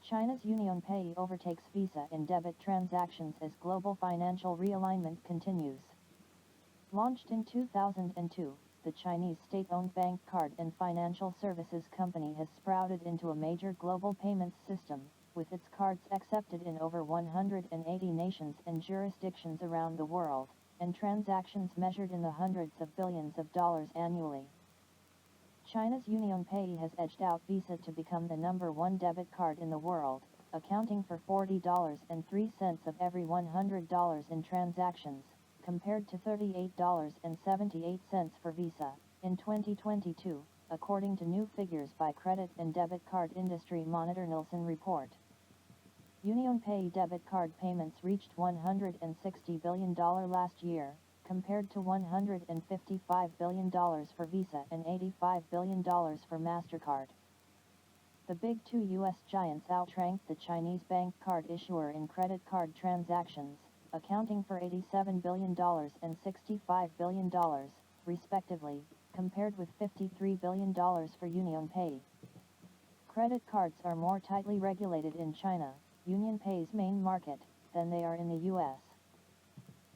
China's UnionPay overtakes Visa in debit transactions as global financial realignment continues. Launched in 2002, the Chinese state-owned bank card and financial services company has sprouted into a major global payments system, with its cards accepted in over 180 nations and jurisdictions around the world, and transactions measured in the hundreds of billions of dollars annually. China's UnionPay has edged out Visa to become the #1 debit card in the world, accounting for $40.03 of every $100 in transactions, compared to $38.78 for Visa, in 2022, according to new figures by credit and debit card industry monitor Nielsen report. UnionPay debit card payments reached $160 billion last year, compared to $155 billion for Visa and $85 billion for MasterCard. The big two U.S. giants outranked the Chinese bank card issuer in credit card transactions, accounting for $87 billion and $65 billion, respectively, compared with $53 billion for UnionPay. Credit cards are more tightly regulated in China, UnionPay's main market, than they are in the U.S.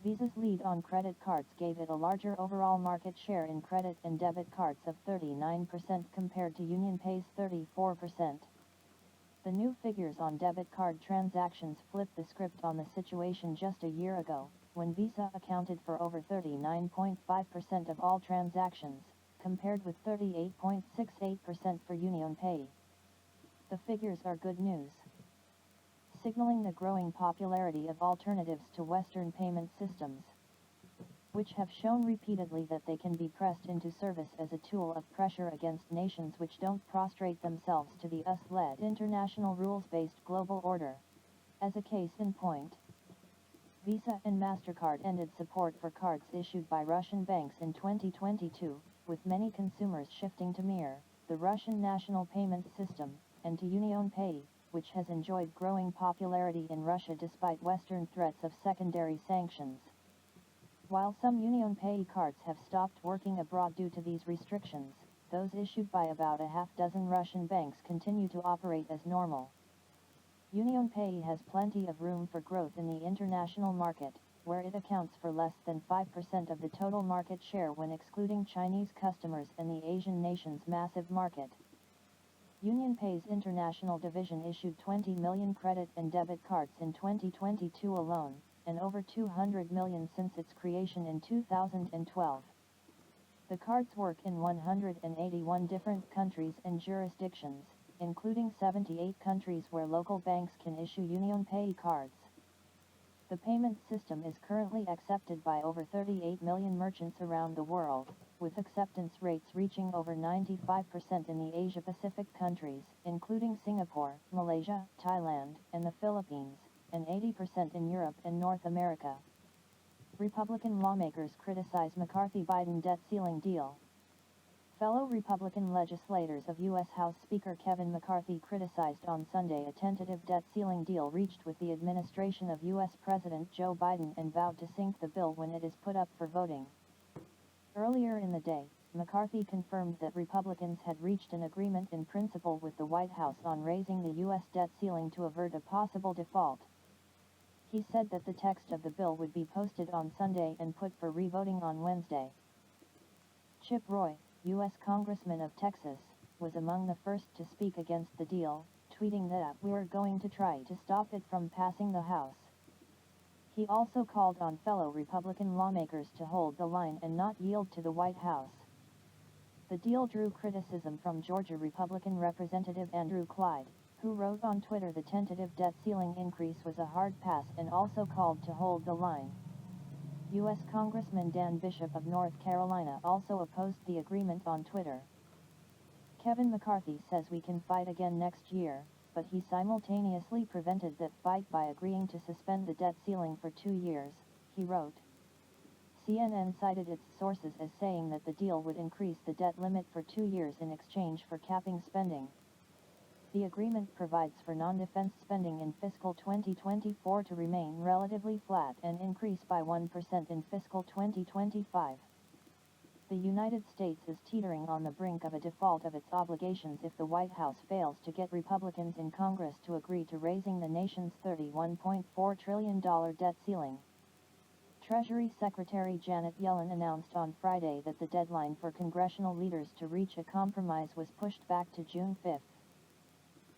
Visa's lead on credit cards gave it a larger overall market share in credit and debit cards of 39% compared to UnionPay's 34%. The new figures on debit card transactions flipped the script on the situation just a year ago, when Visa accounted for over 39.5% of all transactions, compared with 38.68% for UnionPay. The figures are good news, signaling the growing popularity of alternatives to Western payment systems, which have shown repeatedly that they can be pressed into service as a tool of pressure against nations which don't prostrate themselves to the US-led international rules-based global order. As a case in point, Visa and MasterCard ended support for cards issued by Russian banks in 2022, with many consumers shifting to Mir, the Russian national payment system, and to UnionPay, which has enjoyed growing popularity in Russia despite Western threats of secondary sanctions. While some UnionPay cards have stopped working abroad due to these restrictions, those issued by about a half-dozen Russian banks continue to operate as normal. UnionPay has plenty of room for growth in the international market, where it accounts for less than 5% of the total market share when excluding Chinese customers and the Asian nation's massive market. UnionPay's international division issued 20 million credit and debit cards in 2022 alone, and over 200 million since its creation in 2012. The cards work in 181 different countries and jurisdictions, including 78 countries where local banks can issue UnionPay cards. The payment system is currently accepted by over 38 million merchants around the world, with acceptance rates reaching over 95% in the Asia-Pacific countries, including Singapore, Malaysia, Thailand, and the Philippines, and 80% in Europe and North America. Republican lawmakers criticize McCarthy-Biden debt ceiling deal. Fellow Republican legislators of U.S. House Speaker Kevin McCarthy criticized on Sunday a tentative debt ceiling deal reached with the administration of U.S. President Joe Biden and vowed to sink the bill when it is put up for voting. Earlier in the day, McCarthy confirmed that Republicans had reached an agreement in principle with the White House on raising the U.S. debt ceiling to avert a possible default. He said that the text of the bill would be posted on Sunday and put for revoting on Wednesday. Chip Roy, U.S. Congressman of Texas, was among the first to speak against the deal, tweeting that "we're going to try to stop it from passing the House." He also called on fellow Republican lawmakers to hold the line and not yield to the White House. The deal drew criticism from Georgia Republican Representative Andrew Clyde, who wrote on Twitter the tentative debt ceiling increase was a hard pass and also called to hold the line. U.S. Congressman Dan Bishop of North Carolina also opposed the agreement on Twitter. Kevin McCarthy says we can fight again next year, but he simultaneously prevented that fight by agreeing to suspend the debt ceiling for 2 years, he wrote. CNN cited its sources as saying that the deal would increase the debt limit for 2 years in exchange for capping spending. The agreement provides for non-defense spending in fiscal 2024 to remain relatively flat and increase by 1% in fiscal 2025. The United States is teetering on the brink of a default of its obligations if the White House fails to get Republicans in Congress to agree to raising the nation's $31.4 trillion debt ceiling. Treasury Secretary Janet Yellen announced on Friday that the deadline for congressional leaders to reach a compromise was pushed back to June 5.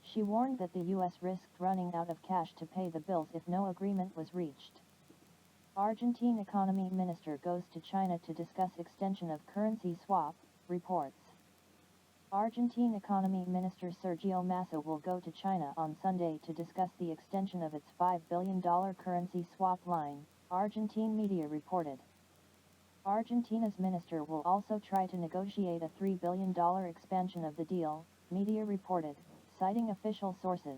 She warned that the U.S. risked running out of cash to pay the bills if no agreement was reached. Argentine economy minister goes to China to discuss extension of currency swap, reports. Argentine economy minister Sergio Massa will go to China on Sunday to discuss the extension of its $5 billion currency swap line, Argentine media reported. Argentina's minister will also try to negotiate a $3 billion expansion of the deal, media reported, citing official sources.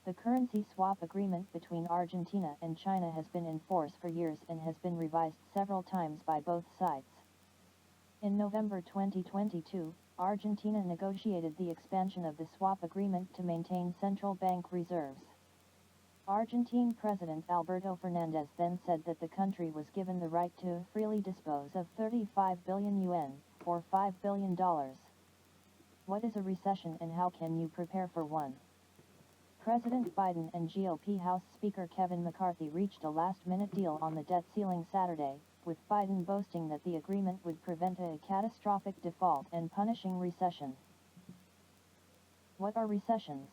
The currency swap agreement between Argentina and China has been in force for years and has been revised several times by both sides. In November 2022, Argentina negotiated the expansion of the swap agreement to maintain central bank reserves. Argentine President Alberto Fernandez then said that the country was given the right to freely dispose of 35 billion yuan, or $5 billion. What is a recession and how can you prepare for one? President Biden and GOP House Speaker Kevin McCarthy reached a last-minute deal on the debt ceiling Saturday, with Biden boasting that the agreement would prevent a catastrophic default and punishing recession. What are recessions?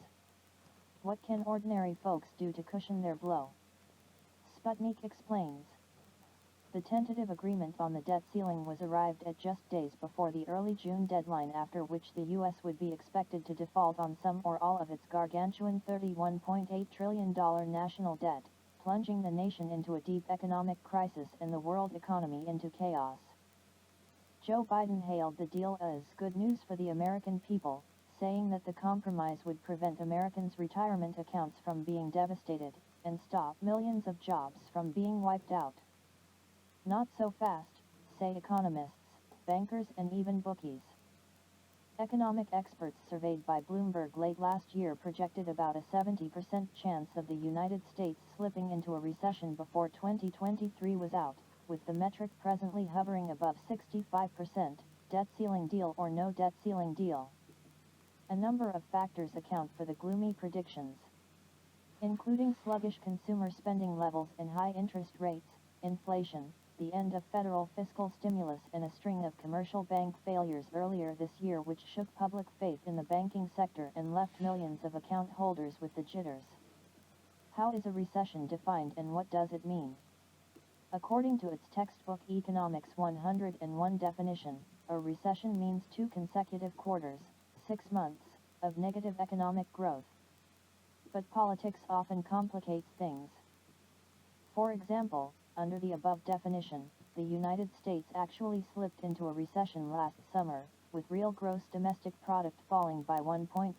What can ordinary folks do to cushion their blow? Sputnik explains. The tentative agreement on the debt ceiling was arrived at just days before the early June deadline, after which the U.S. would be expected to default on some or all of its gargantuan $31.8 trillion national debt, plunging the nation into a deep economic crisis and the world economy into chaos. Joe Biden hailed the deal as good news for the American people, saying that the compromise would prevent Americans' retirement accounts from being devastated, and stop millions of jobs from being wiped out. Not so fast, say economists, bankers and even bookies. Economic experts surveyed by Bloomberg late last year projected about a 70% chance of the United States slipping into a recession before 2023 was out, with the metric presently hovering above 65%, debt ceiling deal or no debt ceiling deal. A number of factors account for the gloomy predictions, including sluggish consumer spending levels and high interest rates, inflation, the end of federal fiscal stimulus and a string of commercial bank failures earlier this year which shook public faith in the banking sector and left millions of account holders with the jitters. How is a recession defined and what does it mean? According to its textbook Economics 101 definition, a recession means 2 consecutive quarters, 6 months, of negative economic growth. But politics often complicates things. For example, under the above definition, the United States actually slipped into a recession last summer, with real gross domestic product falling by 1.4%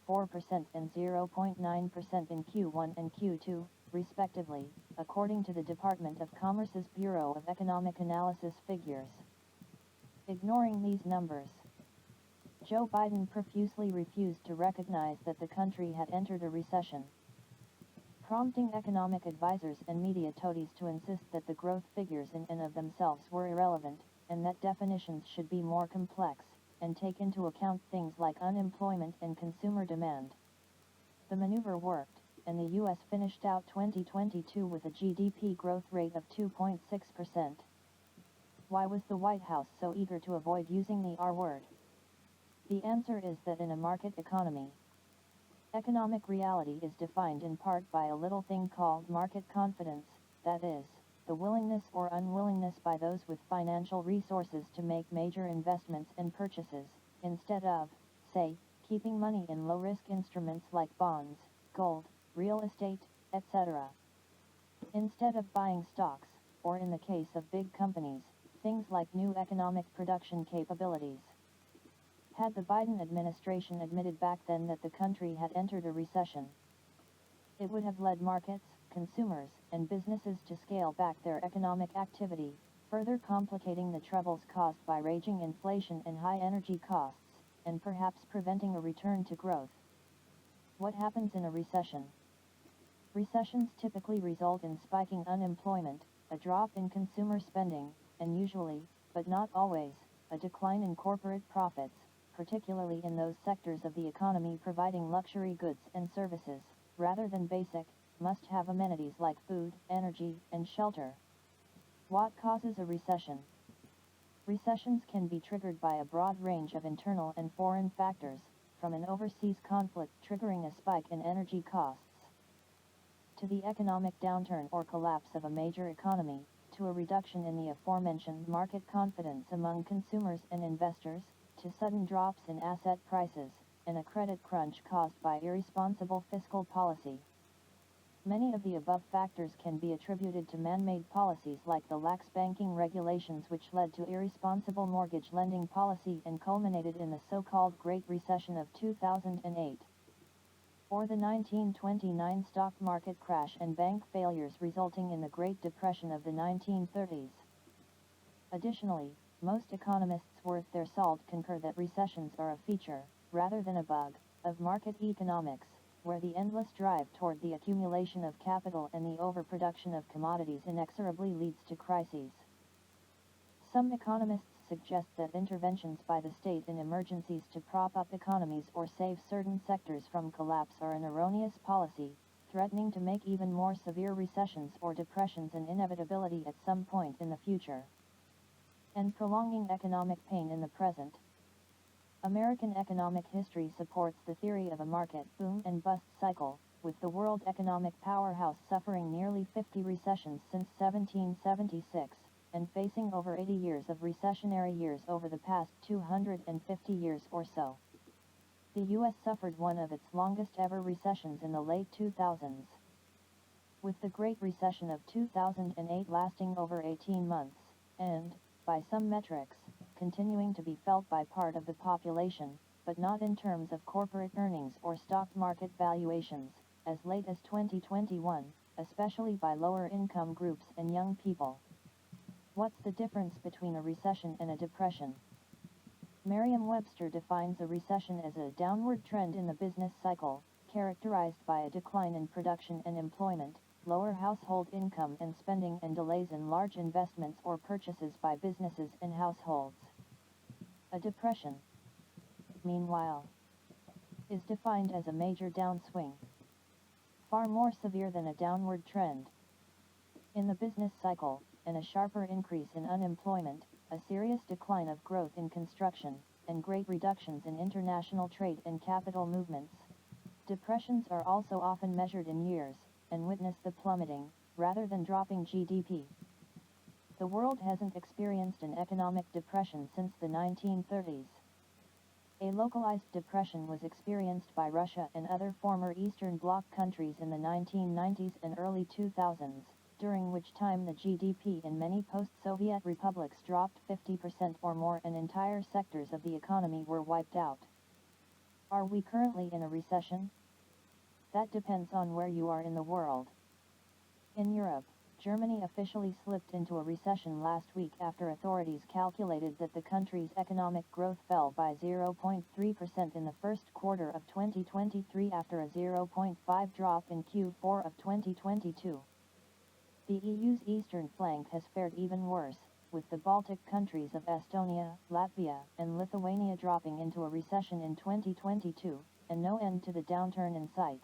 and 0.9% in Q1 and Q2, respectively, according to the Department of Commerce's Bureau of Economic Analysis figures. Ignoring these numbers, Joe Biden profusely refused to recognize that the country had entered a recession, prompting economic advisors and media toadies to insist that the growth figures in and of themselves were irrelevant, and that definitions should be more complex, and take into account things like unemployment and consumer demand. The maneuver worked, and the U.S. finished out 2022 with a GDP growth rate of 2.6%. Why was the White House so eager to avoid using the R word? The answer is that in a market economy, economic reality is defined in part by a little thing called market confidence, that is, the willingness or unwillingness by those with financial resources to make major investments and purchases, instead of, say, keeping money in low-risk instruments like bonds, gold, real estate, etc. Instead of buying stocks, or in the case of big companies, things like new economic production capabilities. Had the Biden administration admitted back then that the country had entered a recession, it would have led markets, consumers, and businesses to scale back their economic activity, further complicating the troubles caused by raging inflation and high energy costs, and perhaps preventing a return to growth. What happens in a recession? Recessions typically result in spiking unemployment, a drop in consumer spending, and usually, but not always, a decline in corporate profits, particularly in those sectors of the economy providing luxury goods and services, rather than basic, must-have amenities like food, energy, and shelter. What causes a recession? Recessions can be triggered by a broad range of internal and foreign factors, from an overseas conflict triggering a spike in energy costs, to the economic downturn or collapse of a major economy, to a reduction in the aforementioned market confidence among consumers and investors, to sudden drops in asset prices, and a credit crunch caused by irresponsible fiscal policy. Many of the above factors can be attributed to man-made policies like the lax banking regulations which led to irresponsible mortgage lending policy and culminated in the so-called Great Recession of 2008. Or the 1929 stock market crash and bank failures resulting in the Great Depression of the 1930s. Additionally, most economists worth their salt concur that recessions are a feature, rather than a bug, of market economics, where the endless drive toward the accumulation of capital and the overproduction of commodities inexorably leads to crises. Some economists suggest that interventions by the state in emergencies to prop up economies or save certain sectors from collapse are an erroneous policy, threatening to make even more severe recessions or depressions an inevitability at some point in the future, and prolonging economic pain in the present. American economic history supports the theory of a market boom and bust cycle, with the world economic powerhouse suffering nearly 50 recessions since 1776, and facing over 80 years of recessionary years over the past 250 years or so. The U.S. suffered one of its longest ever recessions in the late 2000s, with the Great Recession of 2008 lasting over 18 months, and, by some metrics, continuing to be felt by part of the population, but not in terms of corporate earnings or stock market valuations, as late as 2021, especially by lower income groups and young people. What's the difference between a recession and a depression? Merriam-Webster defines a recession as a downward trend in the business cycle, characterized by a decline in production and employment, lower household income and spending, and delays in large investments or purchases by businesses and households. A depression, meanwhile, is defined as a major downswing, far more severe than a downward trend in the business cycle, and a sharper increase in unemployment, a serious decline of growth in construction, and great reductions in international trade and capital movements. Depressions are also often measured in years, and witness the plummeting, rather than dropping GDP. The world hasn't experienced an economic depression since the 1930s. A localized depression was experienced by Russia and other former Eastern Bloc countries in the 1990s and early 2000s, during which time the GDP in many post-Soviet republics dropped 50% or more and entire sectors of the economy were wiped out. Are we currently in a recession? That depends on where you are in the world. In Europe, Germany officially slipped into a recession last week after authorities calculated that the country's economic growth fell by 0.3% in the first quarter of 2023 after a 0.5% drop in Q4 of 2022. The EU's eastern flank has fared even worse, with the Baltic countries of Estonia, Latvia, and Lithuania dropping into a recession in 2022, and no end to the downturn in sight.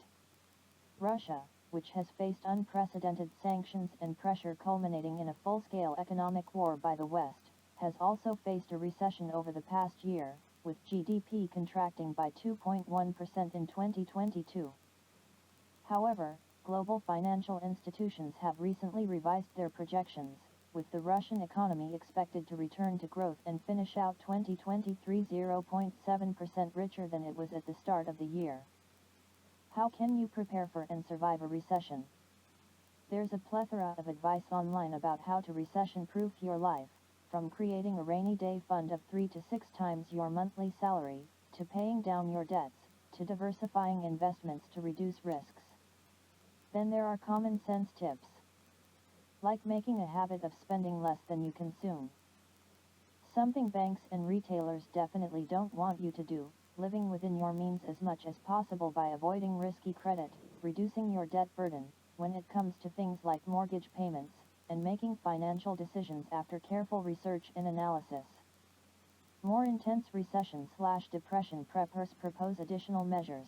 Russia, which has faced unprecedented sanctions and pressure culminating in a full-scale economic war by the West, has also faced a recession over the past year, with GDP contracting by 2.1% in 2022. However, global financial institutions have recently revised their projections, with the Russian economy expected to return to growth and finish out 2023 0.7% richer than it was at the start of the year. How can you prepare for and survive a recession? There's a plethora of advice online about how to recession-proof your life, from creating a rainy day fund of 3 to 6 times your monthly salary, to paying down your debts, to diversifying investments to reduce risks. Then there are common sense tips, like making a habit of spending less than you consume. Something banks and retailers definitely don't want you to do, living within your means as much as possible by avoiding risky credit, reducing your debt burden, when it comes to things like mortgage payments, and making financial decisions after careful research and analysis. More intense recession/depression preppers propose additional measures,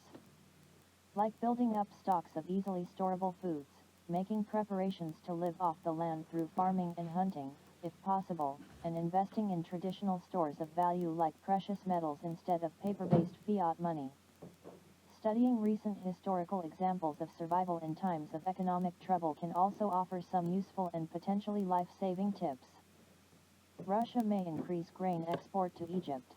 like building up stocks of easily storable foods, making preparations to live off the land through farming and hunting, if possible, and investing in traditional stores of value like precious metals instead of paper-based fiat money. Studying recent historical examples of survival in times of economic trouble can also offer some useful and potentially life-saving tips. Russia may increase grain export to Egypt.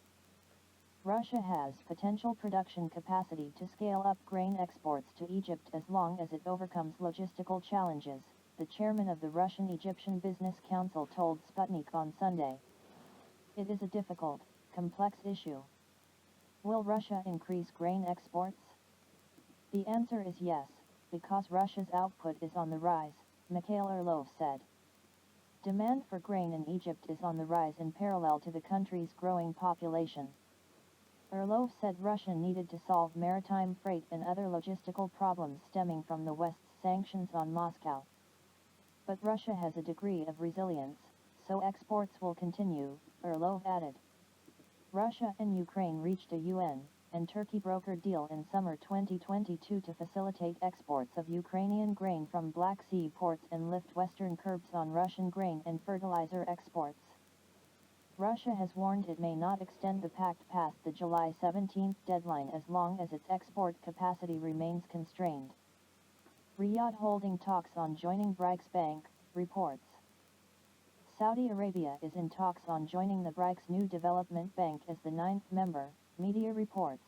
Russia has potential production capacity to scale up grain exports to Egypt as long as it overcomes logistical challenges, the chairman of the Russian-Egyptian Business Council told Sputnik on Sunday. It is a difficult, complex issue. Will Russia increase grain exports? The answer is yes, because Russia's output is on the rise, Mikhail Orlov said. Demand for grain in Egypt is on the rise in parallel to the country's growing population. Orlov said Russia needed to solve maritime freight and other logistical problems stemming from the West's sanctions on Moscow. But Russia has a degree of resilience, so exports will continue, Orlov added. Russia and Ukraine reached a UN and Turkey brokered deal in summer 2022 to facilitate exports of Ukrainian grain from Black Sea ports and lift Western curbs on Russian grain and fertilizer exports. Russia has warned it may not extend the pact past the July 17 deadline as long as its export capacity remains constrained. Riyadh holding talks on joining BRICS Bank, reports. Saudi Arabia is in talks on joining the BRICS new development bank as the ninth member, media reports.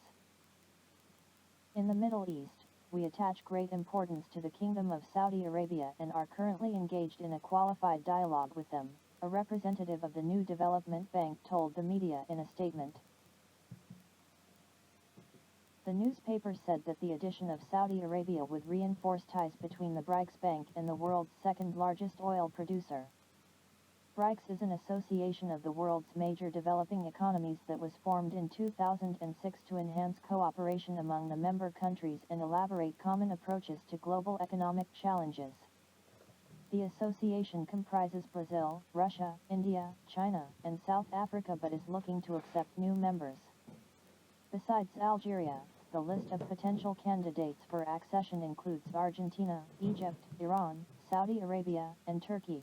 In the Middle East, we attach great importance to the Kingdom of Saudi Arabia and are currently engaged in a qualified dialogue with them, a representative of the new development bank told the media in a statement. The newspaper said that the addition of Saudi Arabia would reinforce ties between the BRICS Bank and the world's second-largest oil producer. BRICS is an association of the world's major developing economies that was formed in 2006 to enhance cooperation among the member countries and elaborate common approaches to global economic challenges. The association comprises Brazil, Russia, India, China, and South Africa but is looking to accept new members. Besides Algeria, the list of potential candidates for accession includes Argentina, Egypt, Iran, Saudi Arabia, and Turkey.